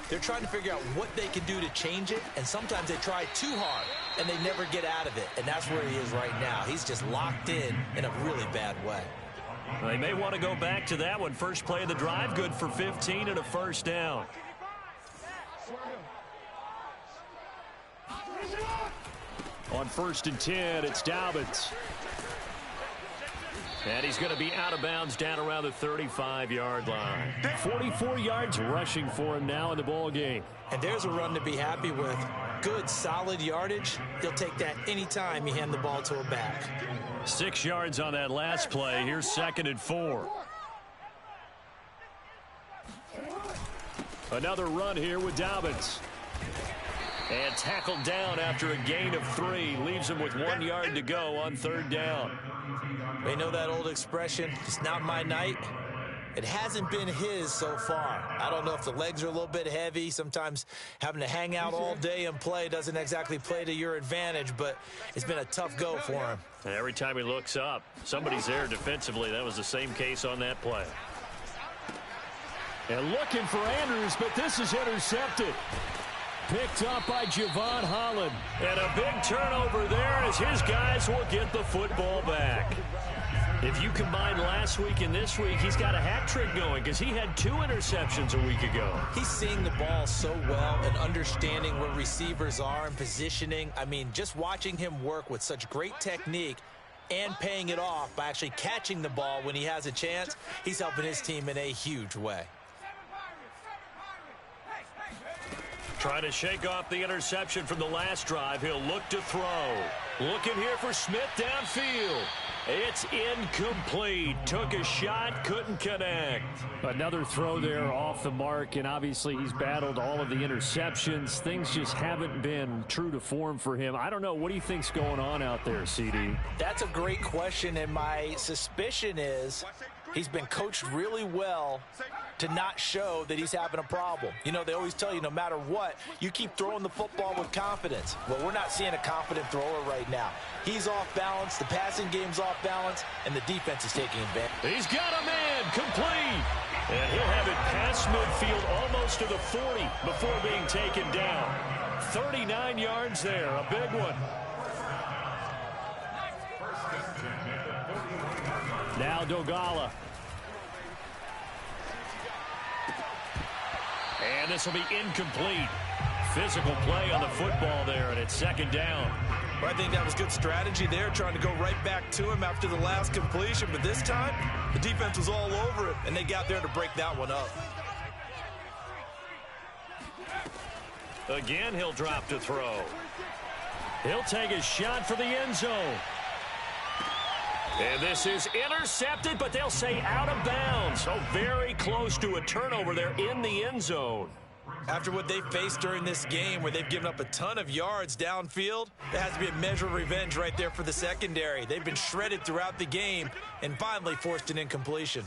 they're trying to figure out what they can do to change it, and sometimes they try too hard, and they never get out of it. And that's where he is right now. He's just locked in a really bad way. They may want to go back to that one. First play of the drive, good for 15 and a first down. On 1st and 10, it's Dobbins. And he's going to be out of bounds down around the 35-yard line. 44 yards rushing for him now in the ball game. And there's a run to be happy with. Good, solid yardage. He'll take that anytime you hand the ball to a back. 6 yards on that last play. Here's 2nd and 4. Another run here with Dobbins. And tackled down after a gain of 3. Leaves him with 1 yard to go on 3rd down. They know that old expression, it's not my night. It hasn't been his so far. I don't know if the legs are a little bit heavy. Sometimes having to hang out all day and play doesn't exactly play to your advantage, but it's been a tough go for him. And every time he looks up, somebody's there defensively. That was the same case on that play. And looking for Andrews, but this is intercepted. Picked up by Javon Holland. And a big turnover there as his guys will get the football back. If you combine last week and this week, he's got a hat trick going because he had 2 interceptions a week ago. He's seeing the ball so well and understanding where receivers are and positioning. I mean, just watching him work with such great technique and paying it off by actually catching the ball when he has a chance, he's helping his team in a huge way. Trying to shake off the interception from the last drive. He'll look to throw. Looking here for Smith downfield. It's incomplete. Took a shot, couldn't connect. Another throw there off the mark, and obviously he's battled all of the interceptions. Things just haven't been true to form for him. I don't know. What do you think's going on out there, CD? That's a great question, and my suspicion is he's been coached really well to not show that he's having a problem. You know, they always tell you no matter what, you keep throwing the football with confidence. Well, we're not seeing a confident thrower right now. He's off balance, the passing game's off balance, and the defense is taking advantage. He's got a man complete. And he'll have it past midfield almost to the 40 before being taken down. 39 yards there, a big one. Now Dogala. And this will be incomplete. Physical play on the football there, and it's second down. Well, I think that was good strategy there, trying to go right back to him after the last completion. But this time, the defense was all over it, and they got there to break that one up. Again, he'll drop to throw. He'll take a shot for the end zone. And this is intercepted, but they'll say out of bounds. So very close to a turnover there in the end zone. After what they faced during this game where they've given up a ton of yards downfield, there has to be a measure of revenge right there for the secondary. They've been shredded throughout the game and finally forced an incompletion.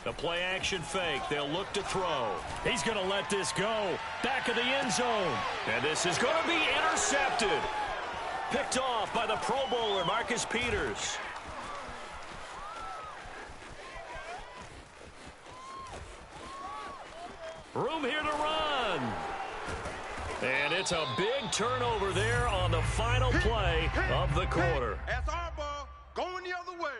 The play action fake. They'll look to throw. He's going to let this go. Back of the end zone. And this is going to be intercepted. Picked off by the Pro Bowler, Marcus Peters. Room here to run. And it's a big turnover there on the final play of the quarter. That's our ball going the other way.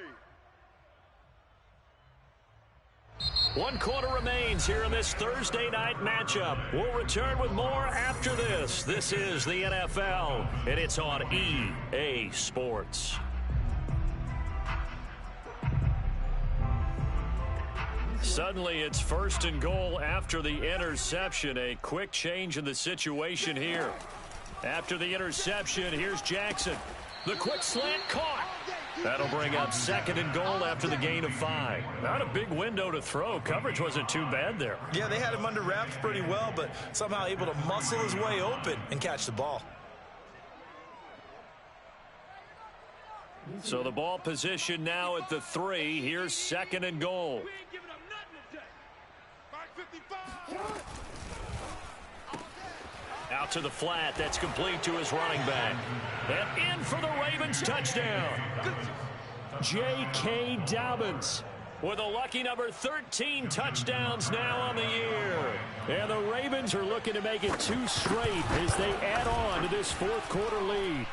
1 quarter remains here in this Thursday night matchup. We'll return with more after this. This is the NFL, and it's on EA Sports. Suddenly, it's 1st and goal after the interception. A quick change in the situation here. After the interception, here's Jackson. The quick slant caught. That'll bring up 2nd and goal after the gain of 5. Not a big window to throw. Coverage wasn't too bad there. Yeah, they had him under wraps pretty well, but somehow able to muscle his way open and catch the ball. So the ball position now at the 3. Here's 2nd and goal. Out to the flat. That's complete to his running back. And in for the Ravens touchdown. J.K. Dobbins with a lucky number 13 touchdowns now on the year. And the Ravens are looking to make it 2 straight as they add on to this 4th quarter lead.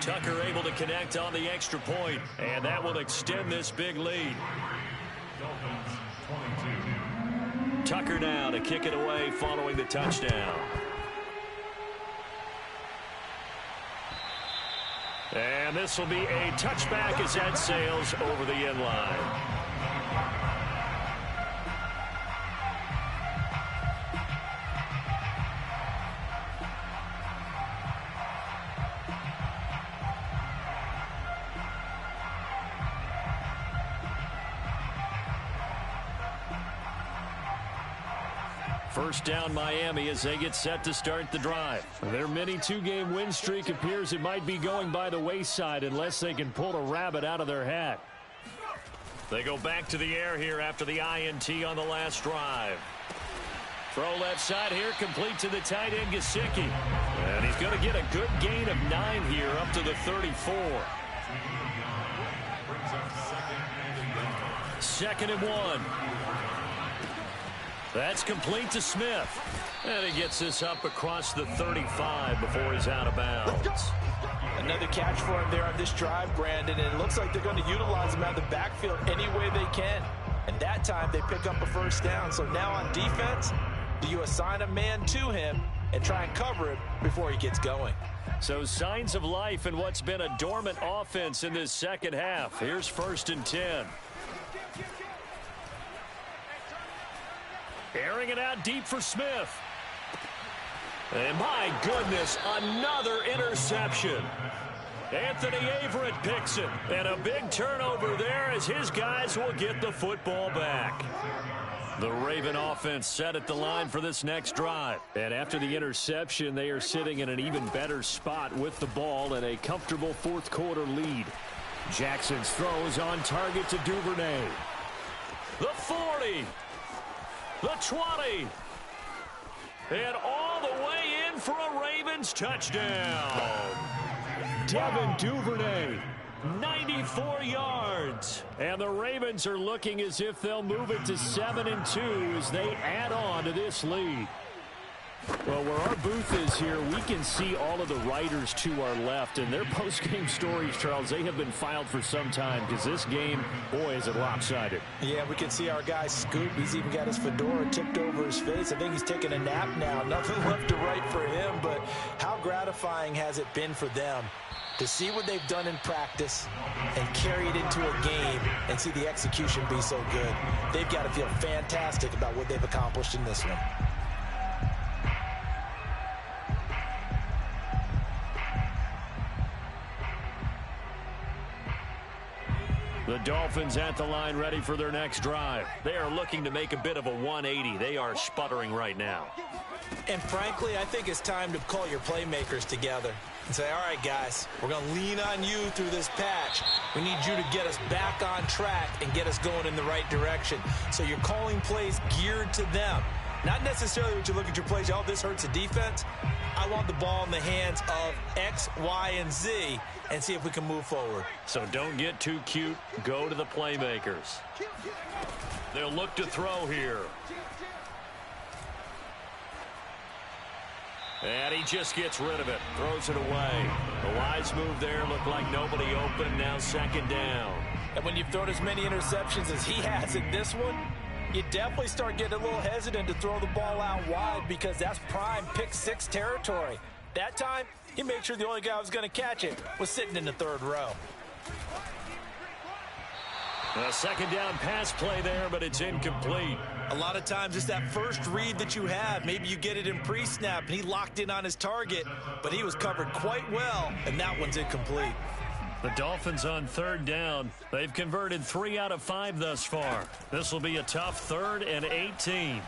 Tucker able to connect on the extra point, and that will extend this big lead. Tucker now to kick it away following the touchdown. And this will be a touchback as that sails over the end line. First down Miami as they get set to start the drive. Their mini 2-game win streak appears it might be going by the wayside unless they can pull a rabbit out of their hat. They go back to the air here after the INT on the last drive. Throw left side here, complete to the tight end Gesicki. And he's going to get a good gain of 9 here up to the 34. 2nd and 1. That's complete to Smith. And he gets this up across the 35 before he's out of bounds. Another catch for him there on this drive, Brandon, and it looks like they're going to utilize him out of the backfield any way they can. And that time they pick up a first down. So now on defense, do you assign a man to him and try and cover him before he gets going? So signs of life in what's been a dormant offense in this second half. Here's 1st and 10. Airing it out deep for Smith. And my goodness, another interception. Anthony Averett picks it. And a big turnover there as his guys will get the football back. The Raven offense set at the line for this next drive. And after the interception, they are sitting in an even better spot with the ball and a comfortable fourth quarter lead. Jackson's throw is on target to Duvernay. The 40. The 20. And all the way in for a Ravens touchdown. Devin Duvernay, 94 yards. And the Ravens are looking as if they'll move it to 7-2 as they add on to this lead. Well, where our booth is here, we can see all of the writers to our left. And their post-game stories, Charles, they have been filed for some time because this game, boy, is it lopsided. Yeah, we can see our guy Scoop. He's even got his fedora tipped over his face. I think he's taking a nap now. Nothing left to write for him, but how gratifying has it been for them to see what they've done in practice and carry it into a game and see the execution be so good. They've got to feel fantastic about what they've accomplished in this one. The Dolphins at the line ready for their next drive. They are looking to make a bit of a 180. They are sputtering right now. And frankly, I think it's time to call your playmakers together and say, all right, guys, we're going to lean on you through this patch. We need you to get us back on track and get us going in the right direction. So you're calling plays geared to them. Not necessarily what you look at your plays, oh, this hurts the defense. I want the ball in the hands of X, Y, and Z and see if we can move forward. So don't get too cute. Go to the playmakers. They'll look to throw here. And he just gets rid of it. Throws it away. The wise move there. Looked like nobody open. Now second down. And when you've thrown as many interceptions as he has in this one, you definitely start getting a little hesitant to throw the ball out wide because that's prime pick six territory. That time, he made sure the only guy who was going to catch it was sitting in the third row. A second down pass play there, but it's incomplete. A lot of times it's that first read that you have. Maybe you get it in pre-snap, and he locked in on his target, but he was covered quite well, and that one's incomplete. The Dolphins on third down. They've converted 3 out of 5 thus far. This will be a tough 3rd and 18.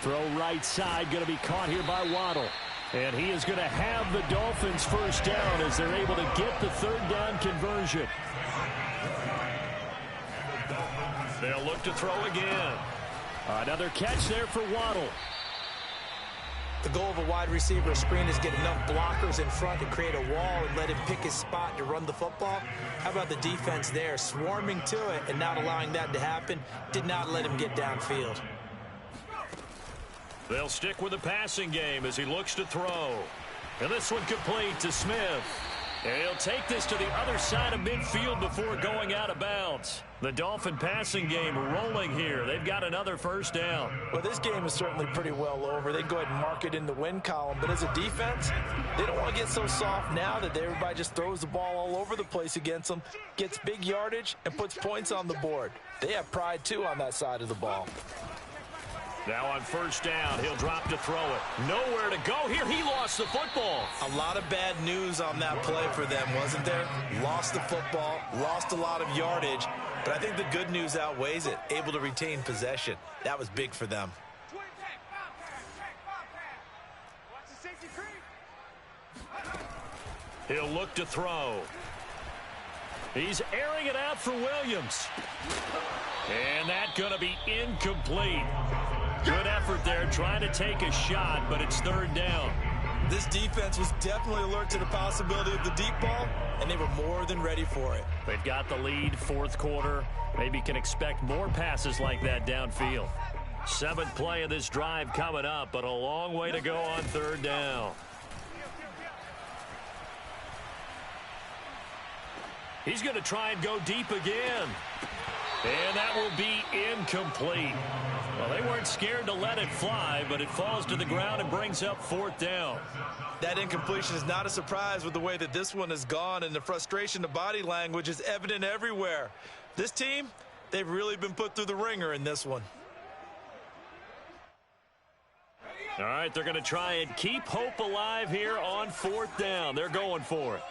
Throw right side, going to be caught here by Waddle. And he is going to have the Dolphins first down as they're able to get the third down conversion. They'll look to throw again. Another catch there for Waddle. The goal of a wide receiver screen is get enough blockers in front to create a wall and let him pick his spot to run the football. How about the defense there, swarming to it and not allowing that to happen? Did not let him get downfield. They'll stick with the passing game as he looks to throw. And this one complete to Smith. And he'll take this to the other side of midfield before going out of bounds. The Dolphin passing game rolling here. They've got another first down. Well, this game is certainly pretty well over. They can go ahead and mark it in the win column. But as a defense, they don't want to get so soft now that everybody just throws the ball all over the place against them, gets big yardage, and puts points on the board. They have pride, too, on that side of the ball. Now on first down, he'll drop to throw it. Nowhere to go here. He lost the football. A lot of bad news on that play for them, wasn't there? Lost the football, lost a lot of yardage. But I think the good news outweighs it. Able to retain possession. That was big for them. He'll look to throw. He's airing it out for Williams. And that's going to be incomplete. Good effort there trying to take a shot, but it's third down. This defense was definitely alert to the possibility of the deep ball, and they were more than ready for it. They've got the lead, fourth quarter. Maybe can expect more passes like that downfield. 7th play of this drive coming up, but a long way to go on third down. He's going to try and go deep again. And that will be incomplete. Well, they weren't scared to let it fly, but it falls to the ground and brings up fourth down. That incompletion is not a surprise with the way that this one has gone, and the frustration of body language is evident everywhere. This team, they've really been put through the ringer in this one. All right, they're going to try and keep hope alive here on fourth down. They're going for it.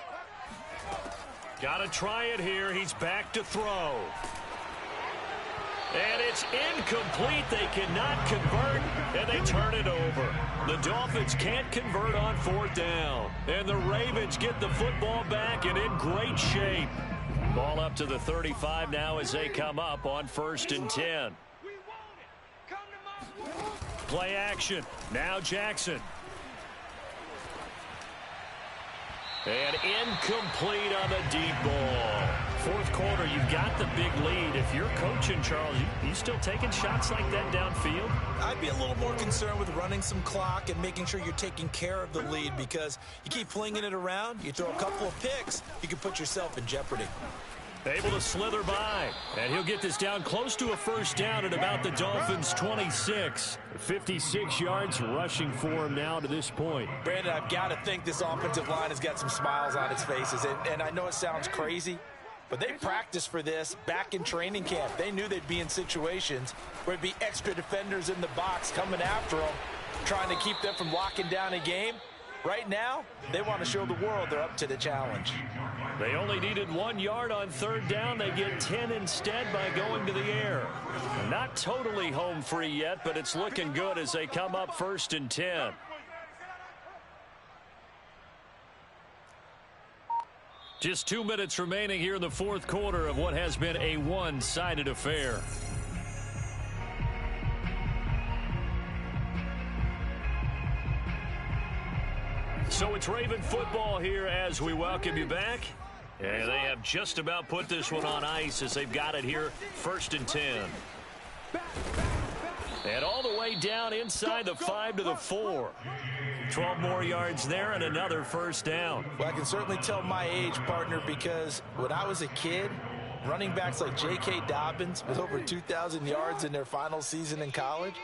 Got to try it here. He's back to throw. And it's incomplete. They cannot convert, and they turn it over. The Dolphins can't convert on 4th down. And the Ravens get the football back and in great shape. Ball up to the 35 now as they come up on 1st and 10. Play action. Now Jackson. And incomplete on the deep ball. 4th quarter, you've got the big lead. If you're coaching, Charles, you still taking shots like that downfield? I'd be a little more concerned with running some clock and making sure you're taking care of the lead, because you keep flinging it around, you throw a couple of picks, you can put yourself in jeopardy. Able to slither by, and he'll get this down close to a 1st down at about the Dolphins' 26. 56 yards rushing for him now to this point. Brandon, I've got to think this offensive line has got some smiles on its faces, and I know it sounds crazy, but they practiced for this back in training camp. They knew they'd be in situations where there'd be extra defenders in the box coming after them, trying to keep them from locking down a game. Right now, they want to show the world they're up to the challenge. They only needed 1 yard on 3rd down. They get 10 instead by going to the air. Not totally home free yet, but it's looking good as they come up 1st and 10. Just 2 minutes remaining here in the 4th quarter of what has been a one-sided affair. So it's Raven football here as we welcome you back. And they have just about put this one on ice as they've got it here, 1st and 10. And all the way down inside the 5 to the 4. 12 more yards there and another 1st down. Well, I can certainly tell my age, partner, because when I was a kid, running backs like J.K. Dobbins with over 2,000 yards in their final season in college,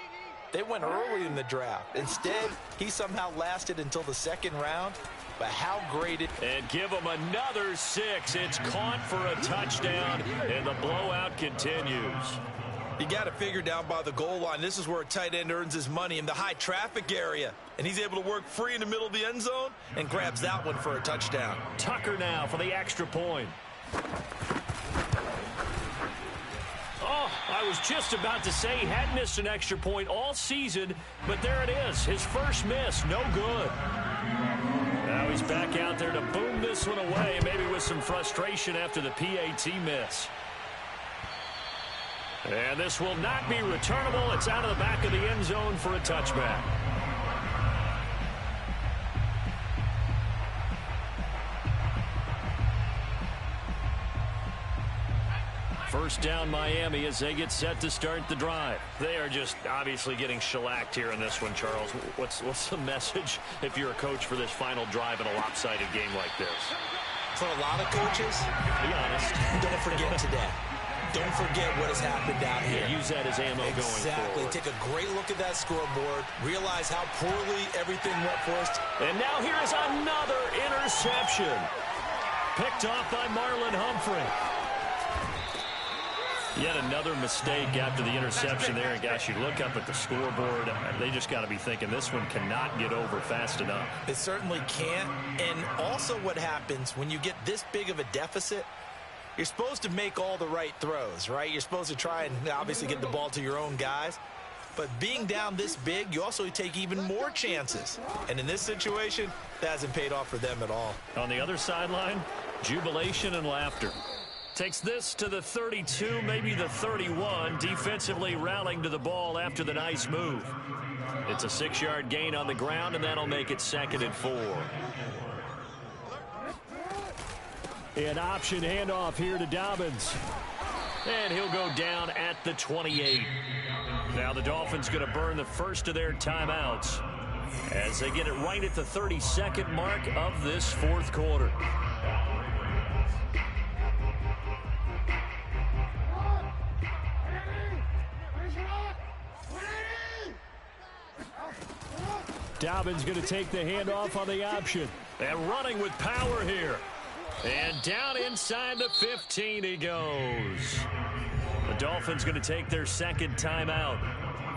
they went early in the draft. Instead, he somehow lasted until the 2nd round. But how great it... And give him another 6. It's caught for a touchdown, and the blowout continues. You got to figure down by the goal line. This is where a tight end earns his money, in the high traffic area. And he's able to work free in the middle of the end zone and grabs that one for a touchdown. Tucker now for the extra point. Oh, I was just about to say he had missed an extra point all season, but there it is. His first miss, no good. Now he's back out there to boom this one away, maybe with some frustration after the PAT miss. And this will not be returnable. It's out of the back of the end zone for a touchback. First down Miami as they get set to start the drive. They are just obviously getting shellacked here in this one, Charles. What's the message if you're a coach for this final drive in a lopsided game like this? For a lot of coaches, be honest, don't forget today. Don't forget what has happened down here. Yeah, use that as ammo going forward. Exactly. Take a great look at that scoreboard. Realize how poorly everything went for us. And now here is another interception. Picked off by Marlon Humphrey. Yet another mistake after the interception there. And gosh, you look up at the scoreboard, they just got to be thinking this one cannot get over fast enough. It certainly can't. And also what happens when you get this big of a deficit, you're supposed to make all the right throws, right? You're supposed to try and obviously get the ball to your own guys. But being down this big, you also take even more chances. And in this situation, that hasn't paid off for them at all. On the other sideline, jubilation and laughter. Takes this to the 32, maybe the 31, defensively rallying to the ball after the nice move. It's a 6-yard gain on the ground, and that'll make it 2nd and 4. An option handoff here to Dobbins. And he'll go down at the 28. Now the Dolphins going to burn the first of their timeouts as they get it right at the 32nd mark of this 4th quarter. Dobbins going to take the handoff on the option. And running with power here. And down inside the 15 he goes. The Dolphins going to take their 2nd timeout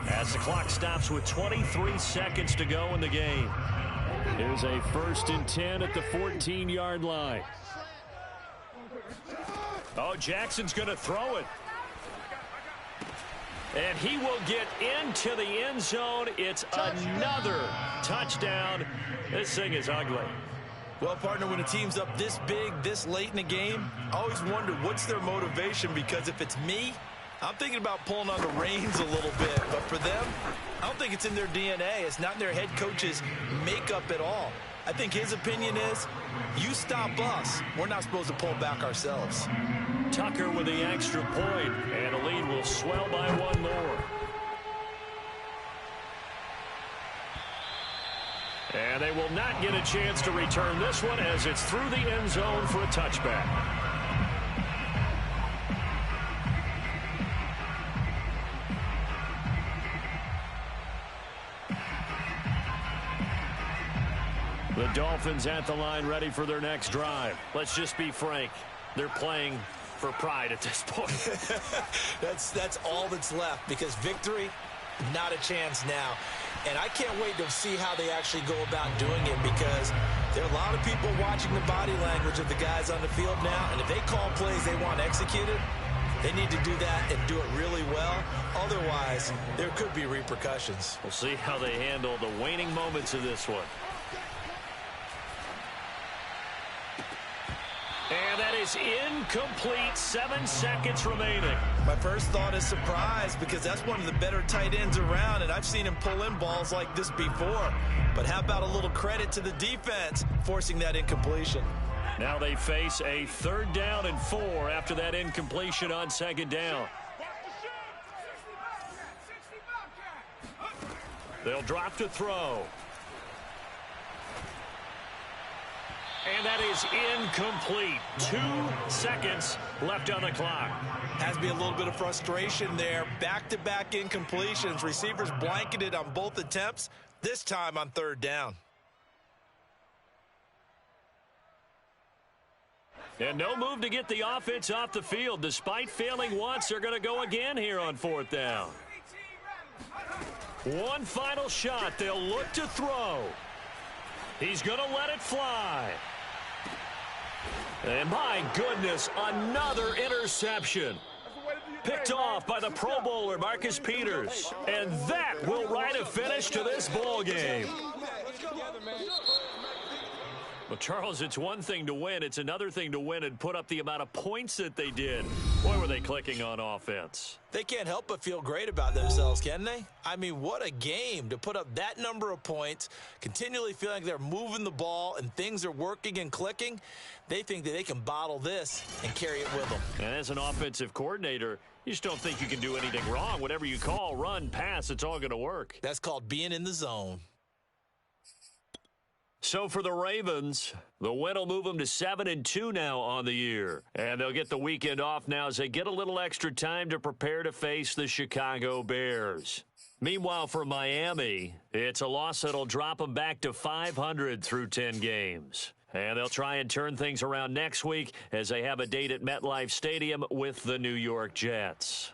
as the clock stops with 23 seconds to go in the game. Here's a 1st and 10 at the 14-yard line. Oh, Jackson's going to throw it. And he will get into the end zone. It's another touchdown. This thing is ugly. Well, partner, when a team's up this big, this late in the game, I always wonder what's their motivation, because if it's me, I'm thinking about pulling on the reins a little bit. But for them, I don't think it's in their DNA. It's not in their head coach's makeup at all. I think his opinion is, you stop us, we're not supposed to pull back ourselves. Tucker with the extra point, and the lead will swell by one more. And they will not get a chance to return this one as it's through the end zone for a touchback. The Dolphins at the line, ready for their next drive. Let's just be frank. They're playing for pride at this point. That's all that's left, because victory, not a chance now. And I can't wait to see how they actually go about doing it, because there are a lot of people watching the body language of the guys on the field now. And if they call plays they want executed, they need to do that and do it really well. Otherwise, there could be repercussions. We'll see how they handle the waning moments of this one. And that is incomplete. 7 seconds remaining. My first thought is surprise, because that's one of the better tight ends around, and I've seen him pull in balls like this before. But how about a little credit to the defense forcing that incompletion? Now they face a 3rd down and 4 after that incompletion on 2nd down. They'll drop to throw. And that is incomplete. 2 seconds left on the clock. Has to be a little bit of frustration there. Back-to-back incompletions. Receivers blanketed on both attempts, this time on 3rd down. And no move to get the offense off the field. Despite failing once, they're going to go again here on 4th down. One final shot. They'll look to throw. He's going to let it fly. And my goodness, another interception. Picked off by the Pro Bowler, Marcus Peters. And that will write a finish to this ball game. Well, Charles, it's one thing to win. It's another thing to win and put up the amount of points that they did. Boy, were they clicking on offense. They can't help but feel great about themselves, can they? I mean, what a game to put up that number of points, continually feeling like they're moving the ball and things are working and clicking. They think that they can bottle this and carry it with them. And as an offensive coordinator, you just don't think you can do anything wrong. Whatever you call, run, pass, it's all going to work. That's called being in the zone. So for the Ravens, the win will move them to 7-2 now on the year. And they'll get the weekend off now as they get a little extra time to prepare to face the Chicago Bears. Meanwhile, for Miami, it's a loss that'll drop them back to 500 through 10 games. And they'll try and turn things around next week as they have a date at MetLife Stadium with the New York Jets.